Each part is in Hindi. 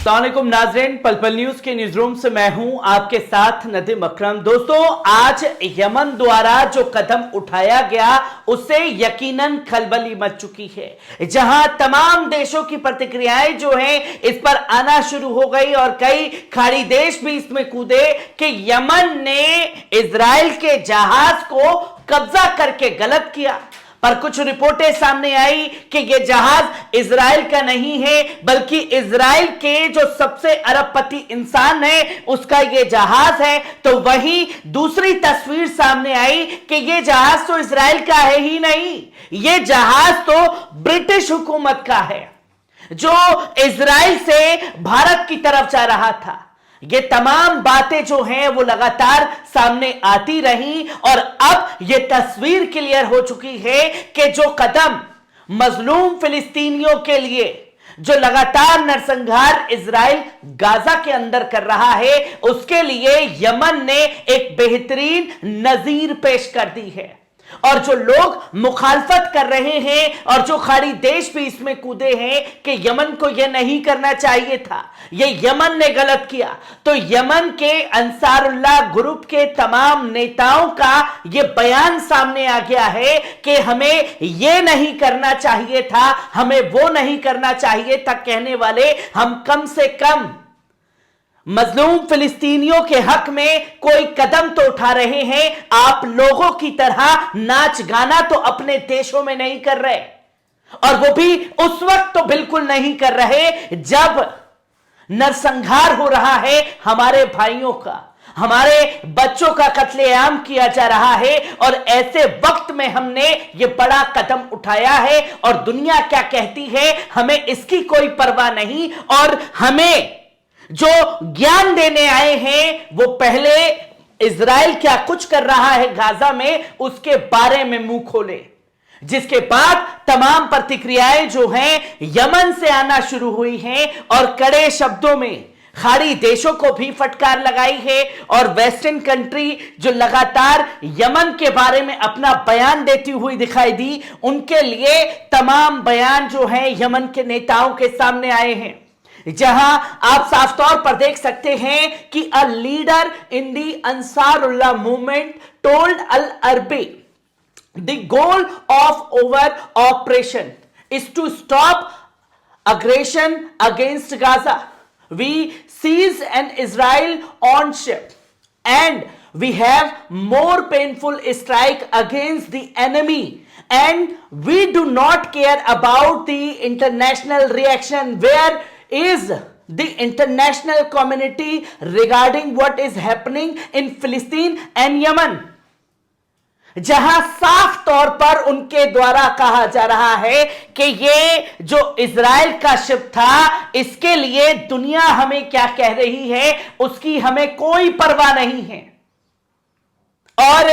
अस्सलामुअलैकुम नाज़रीन, पल पल न्यूज के न्यूज रूम से मैं हूं आपके साथ नदीम अकरम। दोस्तों, आज यमन द्वारा जो कदम उठाया गया उससे यकीनन खलबली मच चुकी है, जहां तमाम देशों की प्रतिक्रियाएं जो हैं इस पर आना शुरू हो गई और कई खाड़ी देश भी इसमें कूदे कि यमन ने इजराइल के जहाज को कब्जा करके गलत किया। पर कुछ रिपोर्टें सामने आई कि यह जहाज इजराइल का नहीं है, बल्कि इजराइल के जो सबसे अरबपति इंसान है उसका यह जहाज है। तो वहीं दूसरी तस्वीर सामने आई कि यह जहाज तो इजराइल का है ही नहीं, यह जहाज तो ब्रिटिश हुकूमत का है जो इजराइल से भारत की तरफ जा रहा था। ये तमाम बातें जो हैं वो लगातार सामने आती रही और अब ये तस्वीर क्लियर हो चुकी है कि जो कदम मजलूम फिलिस्तीनियों के लिए जो लगातार नरसंहार इजराइल गाजा के अंदर कर रहा है, उसके लिए यमन ने एक बेहतरीन नजीर पेश कर दी है। और जो लोग मुखालफत कर रहे हैं और जो खाड़ी देश भी इसमें कूदे हैं कि यमन को यह नहीं करना चाहिए था, यह यमन ने गलत किया, तो यमन के अंसारुल्लाह ग्रुप के तमाम नेताओं का यह बयान सामने आ गया है कि हमें यह नहीं करना चाहिए था, हमें वो नहीं करना चाहिए था कहने वाले हम कम से कम मजलूम फिलिस्तीनियों के हक में कोई कदम तो उठा रहे हैं। आप लोगों की तरह नाच गाना तो अपने देशों में नहीं कर रहे, और वो भी उस वक्त तो बिल्कुल नहीं कर रहे जब नरसंहार हो रहा है हमारे भाइयों का, हमारे बच्चों का कत्लेआम किया जा रहा है। और ऐसे वक्त में हमने ये बड़ा कदम उठाया है और दुनिया क्या कहती है हमें इसकी कोई परवाह नहीं। और हमें जो ज्ञान देने आए हैं वो पहले इजराइल क्या कुछ कर रहा है गाजा में उसके बारे में मुंह खोले, जिसके बाद तमाम प्रतिक्रियाएं जो हैं यमन से आना शुरू हुई हैं और कड़े शब्दों में खाड़ी देशों को भी फटकार लगाई है। और वेस्टर्न कंट्री जो लगातार यमन के बारे में अपना बयान देती हुई दिखाई दी, उनके लिए तमाम बयान जो हैं यमन के नेताओं के सामने आए हैं, जहां आप साफ तौर पर देख सकते हैं कि a leader in the Ansarullah movement told Al Arabi the goal of our operation is to stop aggression against Gaza. We seize an Israel on ship and we have more painful strike against the enemy, and we do not care about the international reaction. Where is the international community regarding what is happening in Palestine and Yemen? जहां साफ तौर पर उनके द्वारा कहा जा रहा है कि ये जो इजराइल का शिप था, इसके लिए दुनिया हमें क्या कह रही है उसकी हमें कोई परवाह नहीं है। और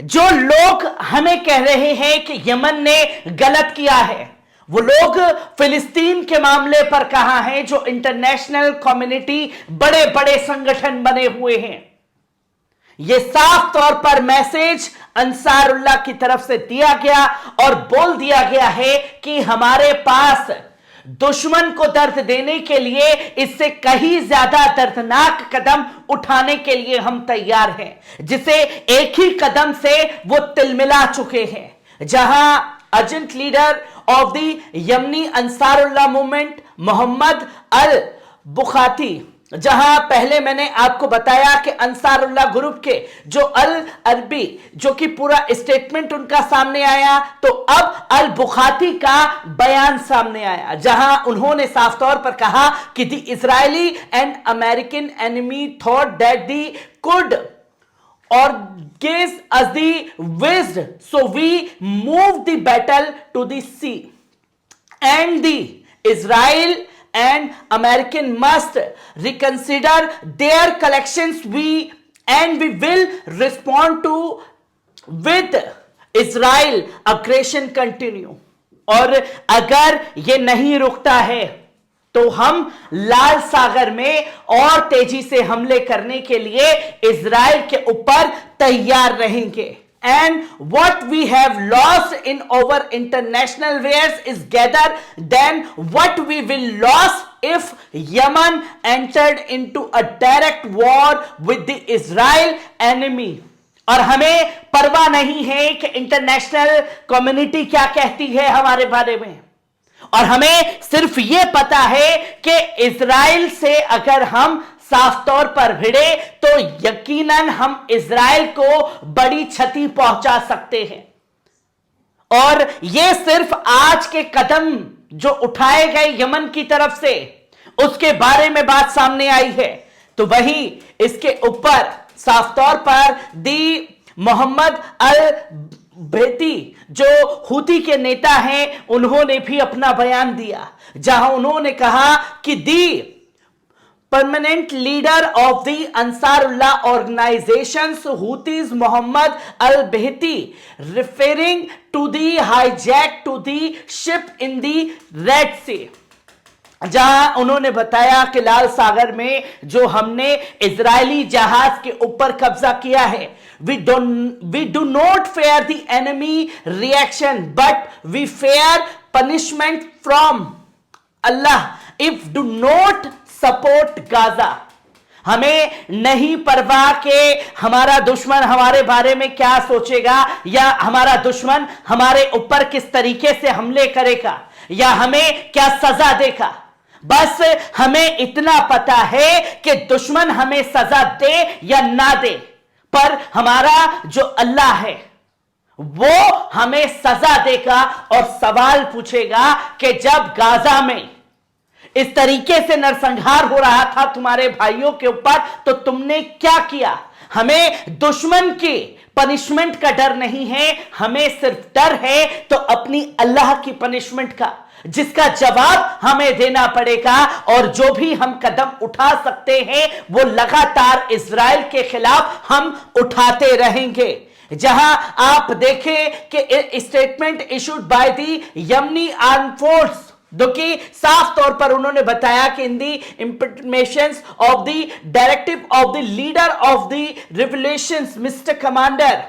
जो लोग हमें कह रहे हैं कि यमन ने गलत किया है, वो लोग फिलिस्तीन के मामले पर कहा है जो इंटरनेशनल कम्युनिटी बड़े बड़े संगठन बने हुए हैं। यह साफ तौर पर मैसेज अंसारुल्लाह की तरफ से दिया गया और बोल दिया गया है कि हमारे पास दुश्मन को दर्द देने के लिए इससे कहीं ज्यादा दर्दनाक कदम उठाने के लिए हम तैयार हैं, जिसे एक ही कदम से वो तिलमिला चुके हैं। जहां urgent leader of the Yemeni Ansarullah movement Mohammed Al Bukhaiti, जहां पहले मैंने आपको बताया कि अंसारुल्लाह ग्रुप के जो अल अरबी जो कि पूरा स्टेटमेंट उनका सामने आया, तो अब अल बुखाती का बयान सामने आया, जहां उन्होंने साफ तौर पर कहा कि the Israeli and American enemy thought that the could or gives us the wisdom, so we move the battle to the sea, and the Israel and American must reconsider their collections, we will respond to with Israel aggression continue. और अगर ये नहीं रुकता है तो हम लाल सागर में और तेजी से हमले करने के लिए इजराइल के ऊपर तैयार रहेंगे। and what we have lost in our international affairs is greater than what we will lose if Yemen entered into a direct war with the Israel enemy. और हमें परवाह नहीं है कि इंटरनेशनल कम्युनिटी क्या कहती है हमारे बारे में, और हमें सिर्फ यह पता है कि इजराइल से अगर हम साफ तौर पर भिड़े तो यकीनन हम इजराइल को बड़ी क्षति पहुंचा सकते हैं। और यह सिर्फ आज के कदम जो उठाए गए यमन की तरफ से उसके बारे में बात सामने आई है, तो वही इसके ऊपर साफ तौर पर दी मोहम्मद अल बेती जो हूती के नेता हैं उन्होंने भी अपना बयान दिया, जहां उन्होंने कहा कि दी permanent leader of the Ansarullah organizations Houthis Muhammad al-Bahti referring to the hijack to the ship in the Red Sea, जहां उन्होंने बताया कि लाल सागर में जो हमने इजरायली जहाज के ऊपर कब्जा किया है, we do not fear the enemy reaction but we fear punishment from Allah if do not support Gaza. हमें नहीं परवाह के हमारा दुश्मन हमारे बारे में क्या सोचेगा या हमारा दुश्मन हमारे ऊपर किस तरीके से हमले करेगा या हमें क्या सजा देगा। बस हमें इतना पता है कि दुश्मन हमें सजा दे या ना दे, पर हमारा जो अल्लाह है वो हमें सजा देगा और सवाल पूछेगा कि जब गाजा में इस तरीके से नरसंहार हो रहा था तुम्हारे भाइयों के ऊपर तो तुमने क्या किया। हमें दुश्मन की पनिशमेंट का डर नहीं है, हमें सिर्फ डर है तो अपनी अल्लाह की पनिशमेंट का, जिसका जवाब हमें देना पड़ेगा। और जो भी हम कदम उठा सकते हैं वो लगातार इजराइल के खिलाफ हम उठाते रहेंगे। जहां आप देखें कि statement issued by the Yemeni arm force, जो कि साफ तौर पर उन्होंने बताया कि in the implementations of the directive of the leader of the revolutions mister commander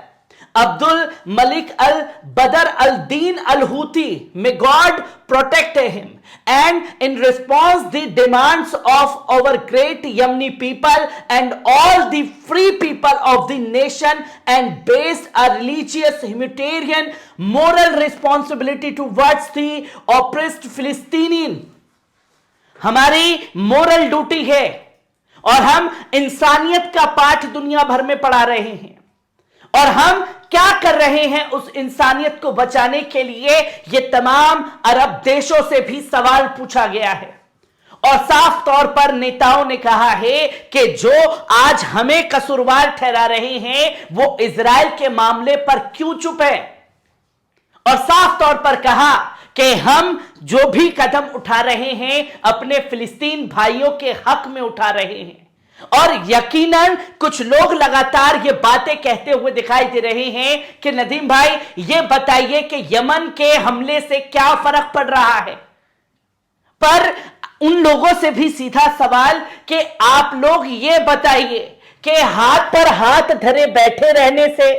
Abdul Malik Al Badr Al Din Al Houthi, may God protect him, and in response the demands of our great Yemeni people and all the free people of the nation and based a religious humanitarian moral responsibility towards the oppressed Palestinian। हमारी मोरल ड्यूटी है और हम इंसानियत का पाठ दुनिया भर में पढ़ा रहे हैं, और हम क्या कर रहे हैं उस इंसानियत को बचाने के लिए, यह तमाम अरब देशों से भी सवाल पूछा गया है। और साफ तौर पर नेताओं ने कहा है कि जो आज हमें कसूरवार ठहरा रहे हैं वो इजराइल के मामले पर क्यों चुप है, और साफ तौर पर कहा कि हम जो भी कदम उठा रहे हैं अपने फिलिस्तीन भाइयों के हक में उठा रहे हैं। और यकीनन कुछ लोग लगातार ये बातें कहते हुए दिखाई दे रहे हैं कि नदीम भाई ये बताइए कि यमन के हमले से क्या फर्क पड़ रहा है। पर उन लोगों से भी सीधा सवाल कि आप लोग ये बताइए कि हाथ पर हाथ धरे बैठे रहने से,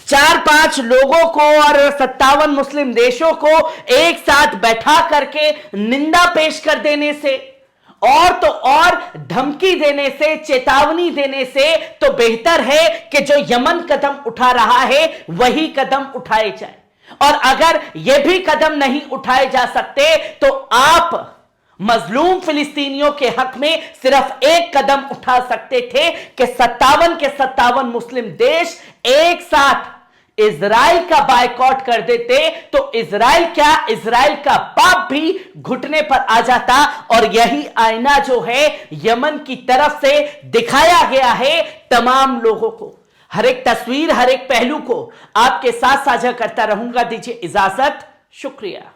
4-5 लोगों को और 57 मुस्लिम देशों को एक साथ बैठा करके निंदा पेश कर देने से और तो और धमकी देने से, चेतावनी देने से, तो बेहतर है कि जो यमन कदम उठा रहा है वही कदम उठाए जाए। और अगर यह भी कदम नहीं उठाए जा सकते तो आप मजलूम फिलिस्तीनियों के हक में सिर्फ एक कदम उठा सकते थे कि 57 के 57 मुस्लिम देश एक साथ इजराइल का बायकॉट कर देते तो इजराइल क्या, इजराइल का पाप भी घुटने पर आ जाता। और यही आईना जो है यमन की तरफ से दिखाया गया है तमाम लोगों को। हर एक तस्वीर, हर एक पहलू को आपके साथ साझा करता रहूंगा। दीजिए इजाजत, शुक्रिया।